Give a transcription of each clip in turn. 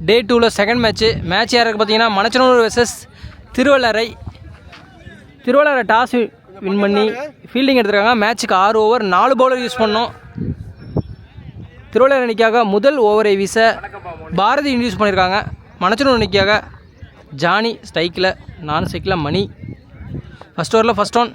டே 2ல் second match யாருக்கு பார்த்தீங்கன்னா Manachanallur versus Thiruvellarai. Thiruvellarai toss win பண்ணி ஃபீல்டிங் எடுத்துருக்காங்க. மேட்ச்சுக்கு 6 ஓவர் 4 பவுலர் யூஸ் பண்ணோம். திருவள்ளரை அணிக்காக முதல் ஓவரை வீச பாரதி இன்ட்யூஸ் பண்ணியிருக்காங்க. மணச்சநல்லூர் அணிக்காக ஜானி ஸ்ட்ரைக்கில், நான் ஸ்ட்ரைக்கில் மணி. ஃபஸ்ட் ஓவரில் ஃபஸ்ட் ஒன்.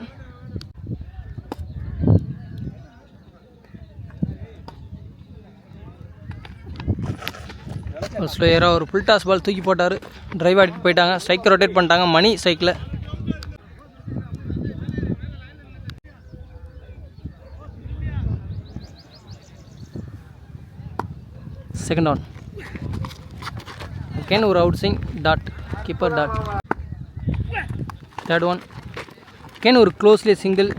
ஸ்லோயராக ஒரு ஃபுல் டாஸ் பால் தூக்கி போட்டார். டிரைவ் ஆடிட்டு போயிட்டாங்க. ஸ்ட்ரைக்கை ரொட்டேட் பண்ணிட்டாங்க. மணி ஸ்ட்ரைக்கில். Second one. அகேன் ஒரு out swing dot, keeper dot. Third one. Again ஒரு க்ளோஸ்லி சிங்கிள்.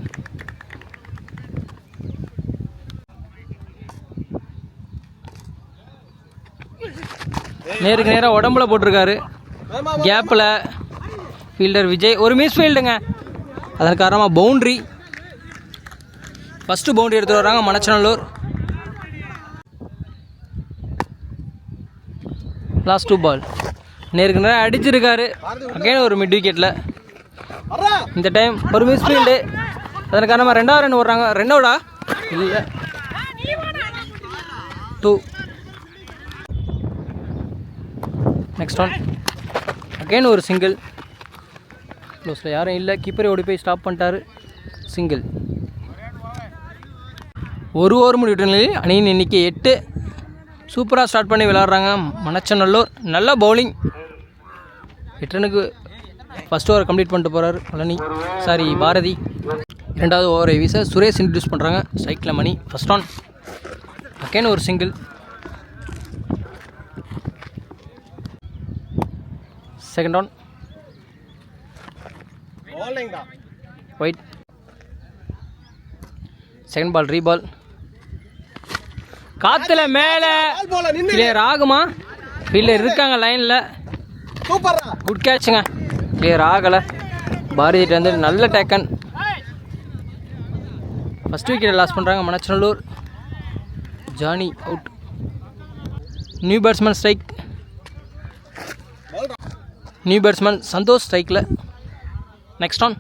நேருக்கு நேராக உடம்புல போட்டிருக்காரு. கேப்பில் ஃபீல்டர் விஜய் ஒரு மிஸ் ஃபீல்டுங்க. அதன் காரணமாக பவுண்ட்ரி. ஃபஸ்ட்டு பவுண்ட்ரி எடுத்துகிட்டு வராங்க மணச்சநல்லூர். லாஸ்ட் 2 பால் நேருக்கு நேரம் அடிச்சிருக்காரு. அகைன் ஒரு மிட் விக்கெட்டில். இந்த டைம் ஒரு மிஸ் ஃபீல்டு. அதன் காரணமாக 2வது ரன் ஓடுறாங்க. 2 அவுட்டா இல்லை, 2. Next one. அகைன் ஒரு சிங்கிள். க்ளோஸில் யாரும் இல்லை. கீப்பரை ஓடி போய் ஸ்டாப் பண்ணிட்டாரு. சிங்கிள். ஒரு ஓவர் முடிவிட்ட நிலையில் அணியின் எண்ணிக்கை 8. சூப்பராக ஸ்டார்ட் பண்ணி விளையாடுறாங்க மணச்சநல்லூர். நல்ல பவுலிங். 8 ரனுக்கு ஃபஸ்ட் ஓவர் கம்ப்ளீட் பண்ணிட்டு போகிறார் பாரதி. 2வது ஓவரை வீச சுரேஷ் இன்ட்ரடியூஸ் பண்ணுறாங்க. ஸ்ட்ரைக்கில் மணி. First one. அகைன் ஒரு single. Second one. Wide. Second ball ரீபால். காத்துல மேலே கிளியர் ஆகுமா? ஃபீல்டர் இருக்காங்க லைனில். குட் கேட்சுங்க. கிளியர் ஆகலை. பாரதிட்டு வந்து நல்ல டேக்கன். ஃபஸ்ட் விக்கெட் லாஸ் பண்ணுறாங்க Manachanallur. Johnny out. New batsman strike. New batsman Santhosh ஸ்ட்ரைக்கில். Next one.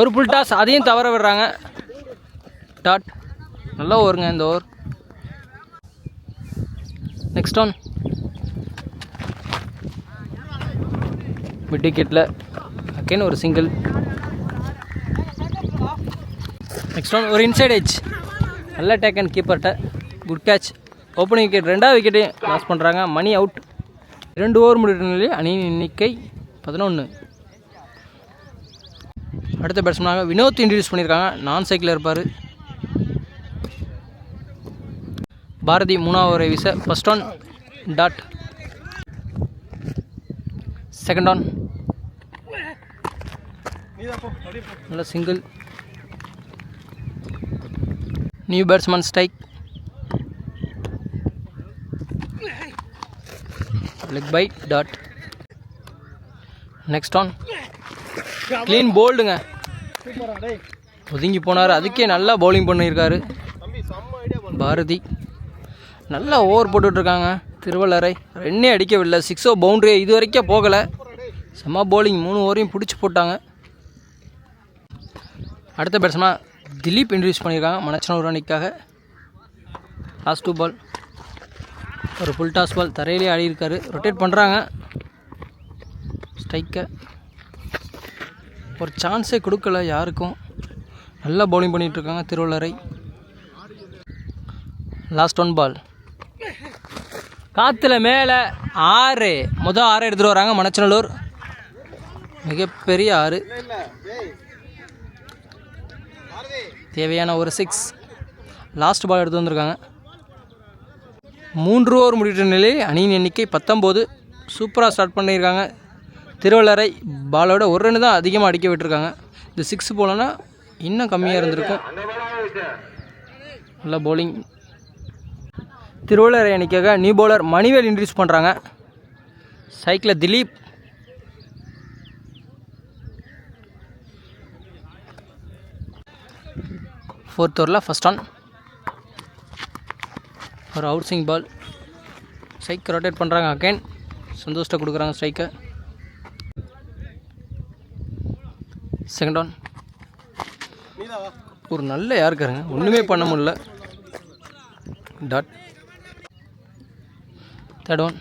ஒரு புல் டாஸ், அதையும் தவற விடுறாங்க. டாட். நல்லா ஓவருங்க இந்த ஓவர். Next one. மிட் விக்கெட்டில். அகைன் ஒரு சிங்கிள். Next one. ஒரு இன்சைட் எட்ஜ். நல்ல டேக்கன் கீப்பர்கிட்ட. Good catch. Opening wicket. 2வது விக்கெட்டையும் லாஸ் பண்ணுறாங்க. Money out. 2 ஓவர் முடிவிட்ட நிலையில் அணியின் எண்ணிக்கை 11. அடுத்த பேட்ஸ்மேனாக வினோத் இன்ட்ரடியூஸ் பண்ணியிருக்காங்க. நான் சைக்கிளில் இருப்பார். பாரதி 3வது ஓவரை வீச first one dot. Second one. நல்ல single. New batsman strike. Leg bye dot. Next one. Clean போல்டுங்க. ஒதுங்கி போனார். அதுக்கே நல்லா பவுலிங் பண்ணியிருக்காரு பாரதி. நல்லா ஓவர் போட்டுட்ருக்காங்க திருவள்ளரை. 2 அடிக்கவில்லை. 6 பவுண்ட்ரி இது வரைக்கும் போகலை. செம்ம பவுலிங். 3 ஓவரையும் பிடிச்சி போட்டாங்க. அடுத்த பேட்ஸ்மேனாக திலீப் இன்ட்ரடியூஸ் பண்ணியிருக்காங்க மணச்சநல்லூர் அணிக்காக. லாஸ்ட் 2 பால். ஒரு ஃபுல் டாஸ் பால் தரையிலே ஆடி இருக்காரு. ரொட்டேட் பண்ணுறாங்க ஸ்ட்ரைக்கை. ஒரு சான்ஸே கொடுக்கல யாருக்கும். நல்லா பவுலிங் பண்ணிகிட்ருக்காங்க திருவள்ளரை. லாஸ்ட் 1 பால். காற்றுல மேலே 6. மொதல் 6 எடுத்துகிட்டு வராங்க மணச்சநல்லூர். மிகப்பெரிய 6. தேவையான ஒரு 6. லாஸ்ட் பால் எடுத்து வந்திருக்காங்க. 3 ஓவர் முடிவிட்ட நிலையில் அணியின் எண்ணிக்கை 19. சூப்பராக ஸ்டார்ட் பண்ணியிருக்காங்க திருவள்ளரை. பாலோட 1 ரன் தான் அதிகமாக அடிக்க விட்டுருக்காங்க. இந்த 6 போலன்னா இன்னும் கம்மியாக இருந்திருக்கும். நல்ல பவுலிங். திருவள்ளரை அணிக்காக நியூ பவுலர் மணிவேல் இன்ட்ரடியூஸ் பண்ணுறாங்க. சைக்கிளில் திலீப். 4th ஓவரில் ஃபஸ்ட் ஒன். ஒரு அவுட் ஸ்விங் பால். ஸ்ட்ரைக் ரொட்டேட் பண்ணுறாங்க. அகைன் சந்தோஷத்தை கொடுக்குறாங்க ஸ்ட்ரைக்கை. Second one. ஒரு நல்ல யாருக்காருங்க, ஒன்றுமே பண்ண முடியல. டாட். Third one.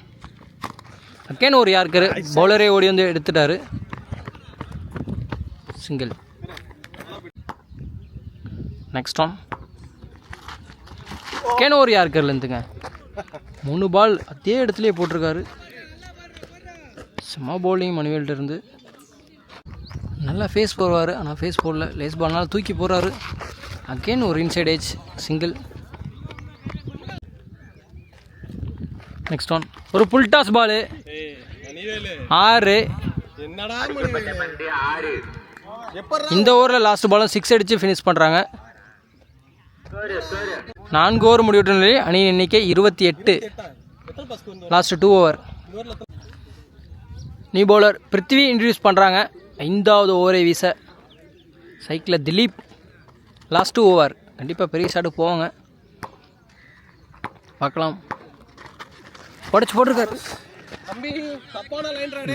அகைன் ஒரு யாருக்காரு, பவுலரே ஓடி வந்து எடுத்துட்டாரு. சிங்கிள். Next one. அகைன் ஒரு யாருக்காருலேருந்துங்க 3 பால் அதே இடத்துலையே போட்டிருக்காரு. சும்மா பவுலிங் மணிவேல்ட்ட இருந்து நல்லா ஃபேஸ் போடுவார். ஆனால் ஃபேஸ் போடல, லேஸ் பால்னால தூக்கி போடுறாரு. அகெயின் ஒரு inside age single. Next one. ஒரு புல் டாஸ் பாலு 6. இந்த ஓவரில் லாஸ்ட் பாலும் 6 அடித்து ஃபினிஷ் பண்ணுறாங்க. 4 ஓவர் முடிவுற்ற நிலையில் அணி எண்ணிக்கை 28. Last 2 over. நியூ பவுலர் பிருத்திவி இன்ட்ரடியூஸ் பண்ணுறாங்க. 5வது ஓவரை வீச சைக்கிளில் திலீப். Last 2 over. கண்டிப்பாக பெரிய ஷாட்டு போவாங்க, பார்க்கலாம். உடச்சி போட்டிருக்காரு.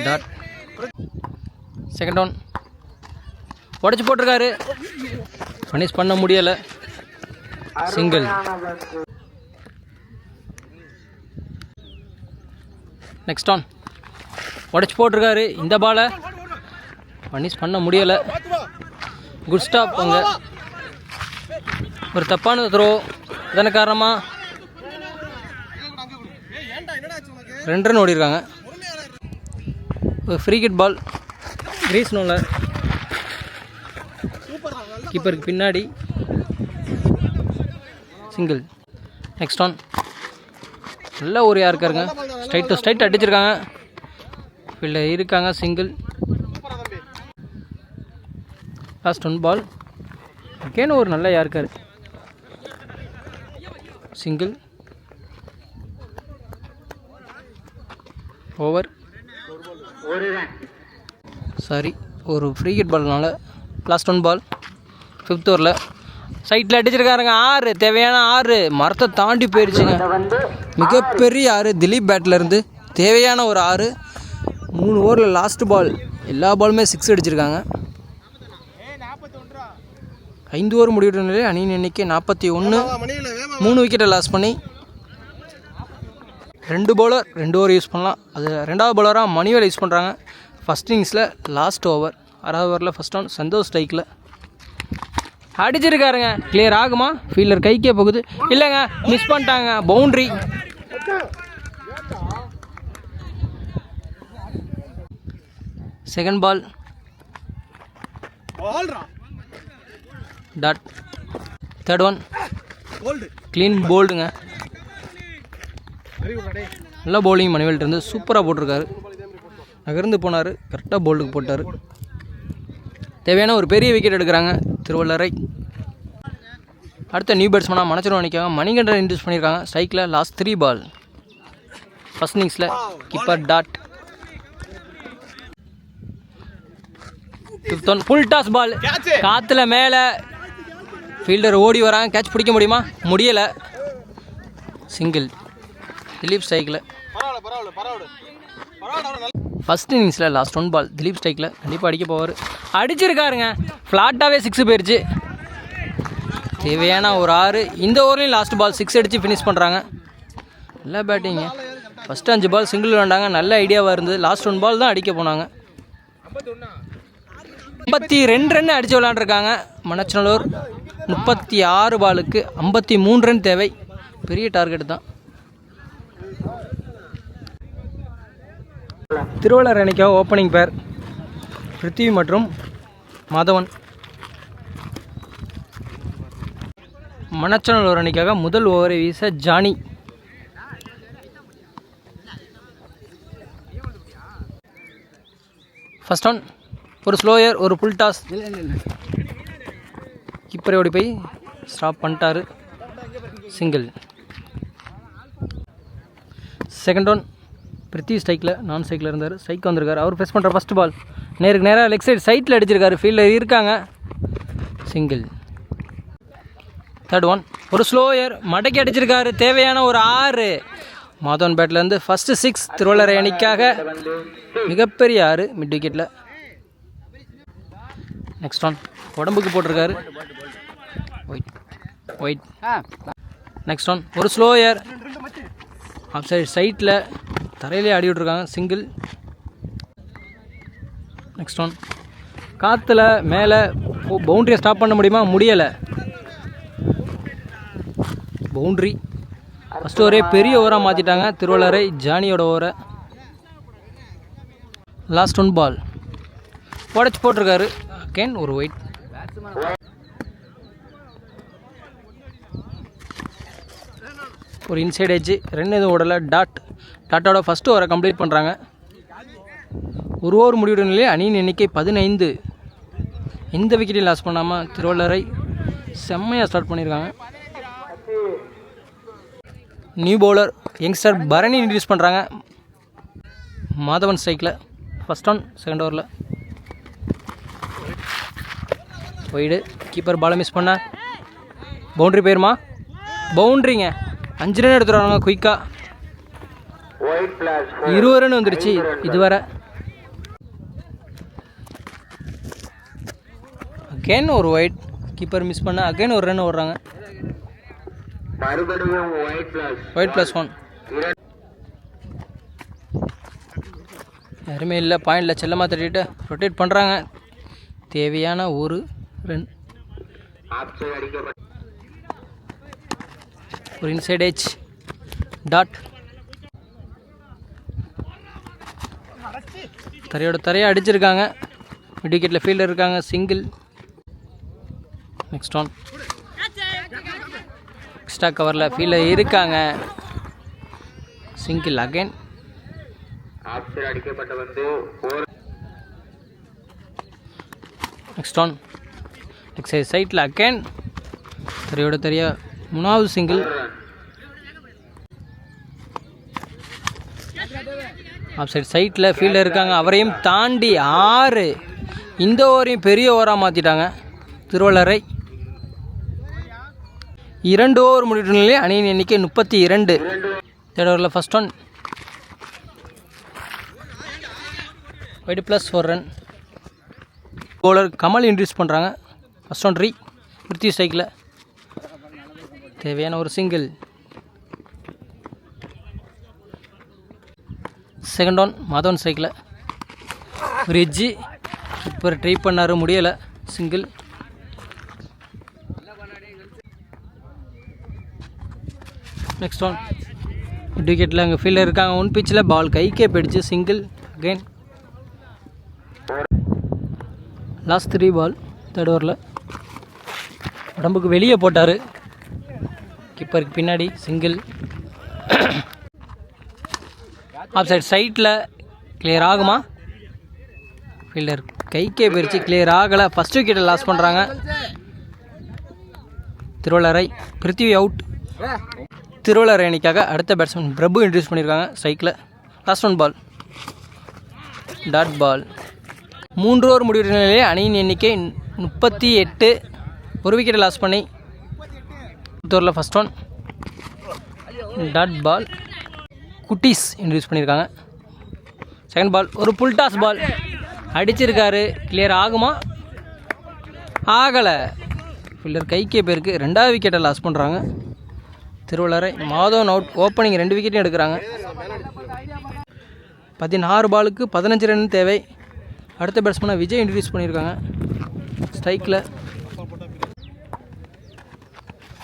டாட். Second one. உடச்சி போட்டிருக்காரு, ஃபினிஷ் பண்ண முடியலை. சிங்கிள். Next one. உடச்சி போட்டிருக்காரு. இந்த பாலை ஃபினிஷ் பண்ண முடியலை. Good stop. அங்கே ஒரு தப்பான த்ரோ, இதன் காரணமாக 2 ரன் ஓடிருக்காங்க. ஒரு ஃப்ரீ கிட் பால் கிரீஸ் நோவில் கீப்பருக்கு பின்னாடி. சிங்கிள். Next one. நல்ல ஒரு யாருக்காருங்க, ஸ்ட்ரைட் டு ஸ்ட்ரைட் அடிச்சிருக்காங்க. ஃபீல்டில் இருக்காங்க. சிங்கிள். லாஸ்ட் 1 பால். அகேன் ஒரு நல்ல யாருக்காரு. சிங்கிள். ஓவர். சாரி, ஒரு ஃப்ரீ ஹிட் பால்னால லாஸ்ட் 1 பால் 5th ஓவரில் சைட்டில் அடிச்சிருக்காருங்க. 6 தேவையான 6 மரத்தை தாண்டி போயிடுச்சுங்க. மிகப்பெரிய 6 திலீப் பேட்லேருந்து தேவையான ஒரு 6. 3 ஓவரில் லாஸ்ட் பால் எல்லா பாலுமே 6 அடிச்சிருக்காங்க. 5 ஓவர் முடிவுற்ற நிலையில் அணியின் எண்ணிக்கை 41. 3 விக்கெட்டை லாஸ் பண்ணி 2 பவுலர் 2 ஓவர் யூஸ் பண்ணலாம். அது 2வது பவுலராக மணிவேல் யூஸ் பண்ணுறாங்க. ஃபஸ்ட் இன்னிங்ஸில் லாஸ்ட் ஓவர் 6வது ஓவரில் ஃபஸ்ட் ஒன் சந்தோஷ் ஸ்ட்ரைக்கில் அடிச்சிருக்காருங்க. கிளியர் ஆகுமா? ஃபீல்டர் கைக்கே போகுது. இல்லைங்க, மிஸ் பண்ணிட்டாங்க. Boundary. Second ball. Dot. Third one. Clean போல்டுங்க. நல்லா பவுலிங் மணிவேல்ட்ட இருந்து சூப்பராக போட்டிருக்காரு. நகர்ந்து போனார், கரெக்டாக போல்டுக்கு போட்டார். தேவையான ஒரு பெரிய விக்கெட் எடுக்கிறாங்க திருவள்ளரை. அடுத்த நியூ பேட்ஸ்மனாக மனச்சரம் அணிக்காக மணிகண்டன் இன்ட்ரடியூஸ் பண்ணியிருக்காங்க. ஸ்ட்ரைக்கில் லாஸ்ட் 3 பால். ஃபர்ஸ்ட் இன்னிங்ஸில் keeper dot. Full toss ball காற்றுல மேலே ஃபீல்டர் ஓடி வராங்க. கேட்ச் பிடிக்க முடியுமா? முடியலை. சிங்கிள். திலீப் ஸ்ட்ரைக்கில். ஃபஸ்ட் இன்னிங்ஸில் லாஸ்ட் 1 பால் திலீப் ஸ்ட்ரைக்கில் கண்டிப்பாக அடிக்க போவார். அடிச்சிருக்காருங்க. ஃப்ளாட்டாகவே 6 போயிடுச்சு. தேவையான ஒரு 6. இந்த ஓவர்லேயும் லாஸ்ட் பால் 6 அடித்து ஃபினிஷ் பண்ணுறாங்க. நல்லா பேட்டிங்க. ஃபஸ்ட்டு 5 பால் சிங்கிள் விளாண்டாங்க. நல்ல ஐடியாவாக இருந்தது. லாஸ்ட் 1 பால் தான் அடிக்க போனாங்க. 52 ரன் அடித்து விளாண்டுருக்காங்க மணச்சநல்லூர். 36 பாலுக்கு 53 ரன் தேவை. பெரிய டார்கெட் தான். திருவள்ளர் அணிக்காக ஓப்பனிங் பேர் பிருத்திவி மற்றும் மாதவன். மணச்சநல்லூர் அணிக்காக முதல் ஓவரை வீச ஜானி. First one. ஒரு ஸ்லோயர், ஒரு புல் டாஸ். கீப்பரை ஓடி போய் ஸ்டாப் பண்ணிட்டாரு. சிங்கிள். Second one. பிருத்திவி ஸ்ட்ரைக்கில், நான் ஸ்ட்ரைக்கில் இருந்தார். ஸ்ட்ரைக் வந்திருக்காரு. அவர் ஃபேஸ் பண்ணுற ஃபஸ்ட் பால் நேருக்கு நேராக லெக் சைடு சைட்டில் அடிச்சிருக்காரு. ஃபீல்டில் இருக்காங்க. சிங்கிள். Third one. ஒரு ஸ்லோயர் மடக்கி அடிச்சிருக்காரு. தேவையான ஒரு 6. மாதவன் பேட்லேருந்து ஃபஸ்ட்டு 6 திருவள்ளரை அணிக்காக மிகப்பெரிய 6 மிட் விக்கெட்டில். நெக்ஸ்ட் ஒன் உடம்புக்கு போட்டிருக்காரு ஒயிட். நெக்ஸ்ட் ஒன் ஒரு ஸ்லோயர் ஆஃப் சைட்டில் தரையிலே ஆடி விட்ருக்காங்க சிங்கிள். நெக்ஸ்ட் ஒன் காற்றுல மேலே பவுண்ட்ரியை ஸ்டாப் பண்ண முடியுமா? முடியலை. பவுண்ட்ரி ஃபஸ்ட்டு ஓவரே பெரிய ஓவராக மாற்றிட்டாங்க திருவள்ளரை ஜானியோட ஓவரை. லாஸ்ட் ஒன் பால் உடச்சி போட்டிருக்காரு. அகெயின் ஒரு ஒயிட். ஒரு இன்சைட் எட்ஜ் 2 எதுவும் ஓடலை. டாட்டோட ஃபஸ்ட்டு ஓவரை கம்ப்ளீட் பண்ணுறாங்க. ஒரு ஓவர் முடிவுடைய நிலையில் அணியின் எண்ணிக்கை 15. எந்த விக்கெட்டையும் லாஸ் பண்ணாமல் திருவள்ளரை செம்மையாக ஸ்டார்ட் பண்ணியிருக்காங்க. New bowler youngster Bharani introduce பண்ணுறாங்க. மாதவன் ஸ்ட்ரைக்கில் ஃபஸ்ட் ஒன் செகண்ட் ஓவரில் ஒய்டு. கீப்பர் பாலை மிஸ் பண்ண பவுண்ட்ரி போயிருமா? பவுண்ட்ரிங்க. 5 ரன் எடுத்துடுறாங்க குயிக்காக. 20 ரன் வந்துருச்சு இதுவரை. அகெயின் ஒரு ஒயிட். கீப்பர் மிஸ் பண்ண அகெயின் ஒரு ரன் ஓடுறாங்க. White plus 1. யாருமே இல்லை. பாயிண்டில் செல்லமாக தட்டிட்டு ரொட்டேட் பண்ணுறாங்க. தேவையான ஒரு ரன். ஒரு இன்சைட் எட்ஜ் டாட். தரையாக அடிச்சிருக்காங்க. மிட் விக்கெட்டில் ஃபீல்டர் இருக்காங்க. சிங்கிள். நெக்ஸ்ட் ஒன் எக்ஸ்ட்ரா கவரில் ஃபீல்டர் இருக்காங்க. சிங்கிள். அகைன் நெக்ஸ்ட் ஒன் எக்ஸைஸ் சைட்டில் அகைன் தரையா 3வது சிங்கிள். ஆஃப் சைட் சைட்டில் ஃபீல்டர் இருக்காங்க. அவரையும் தாண்டி 6. இந்த ஓவரையும் பெரிய ஓவராக மாற்றிட்டாங்க திருவள்ளரை. 2 ஓவர் முடிவு நிலையில் அணியின் எண்ணிக்கை 32. தேர்ட் ஓவரில் first one white plus 4 run. Bowler Kamal introduce பண்ணுறாங்க. ஃபஸ்ட் ஒன் பிருத்திவி ஸ்ட்ரைக்கில் தேவையான ஒரு சிங்கிள். செகண்ட் ஒன் மாதவன் ஸ்ட்ரைக்கில் ஒரு எட்ஜி. இப்போ ட்ரை பண்ணார், முடியலை. சிங்கிள். நெக்ஸ்ட் ஒன் மிட் விக்கெட்டில் அங்கே ஃபீல்டர் இருக்காங்க. 1 பிச்சில் பால் கைக்கே போயிடுச்சு. Single. Again last 3 ball third ஓவரில் உடம்புக்கு வெளியே போட்டார். கீப்பருக்கு பின்னாடி சிங்கிள். ஆஃப் சைட் சைட்டில் கிளியர் ஆகுமா? ஃபீல்டர் கைக்கே போயிடுச்சு. கிளியர் ஆகலை. ஃபஸ்ட் விக்கெட்டை லாஸ் பண்ணுறாங்க திருவள்ளரை. பிருத்திவி அவுட். திருவள்ளரை அணிக்காக அடுத்த பேட்ஸ்மேன் பிரபு இன்ட்ரடியூஸ் பண்ணியிருக்காங்க ஸ்ட்ரைக்கில். Last one ball dot ball. 3 over முடிவு நிலையிலே அணியின் எண்ணிக்கை 38. ஒரு விக்கெட்டை லாஸ் பண்ணி ஓவரில் ஃபஸ்ட் ஒன் டாட் பால். குட்டீஸ் இன்ட்ரடியூஸ் பண்ணியிருக்காங்க. செகண்ட் பால் ஒரு புல் டாஸ் பால் அடிச்சிருக்காரு. கிளியர் ஆகுமா? ஆகலை. ஃபீல்டர் கைக்கே பேருக்கு 2வது விக்கெட்டை லாஸ் பண்ணுறாங்க திருவள்ளரை. மாதவன் அவுட். ஓப்பனிங் 2 விக்கெட்டையும் எடுக்கிறாங்க. 16 பாலுக்கு 15 ரன் தேவை. அடுத்த பேட்ஸ்மேனாக விஜய் இன்ட்ரடியூஸ் பண்ணியிருக்காங்க ஸ்ட்ரைக்கில்.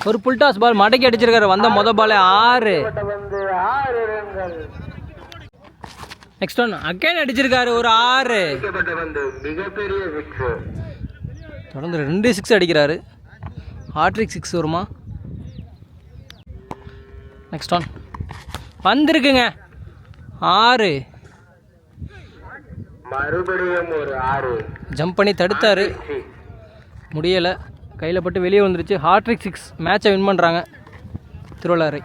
ஒரு புல் டாஸ் பால் மடக்கி அடிச்சிருக்காரு. வந்த மொதல் பாலே 6. நெக்ஸ்ட் ஒன் அகைன் அடிச்சிருக்காரு ஒரு 6. தொடர்ந்து 2 6 அடிக்கிறாரு. ஹாட்ரிக் 6 வருமா? நெக்ஸ்ட் ஒன் வந்திருக்குங்க 6. ஜம்ப் பண்ணி தடுத்தார், முடியலை. கையில் பட்டு வெளியே வந்துருச்சு. ஹாட்ரிக் 6. மேட்சை வின் பண்ணுறாங்க திருவள்ளரை.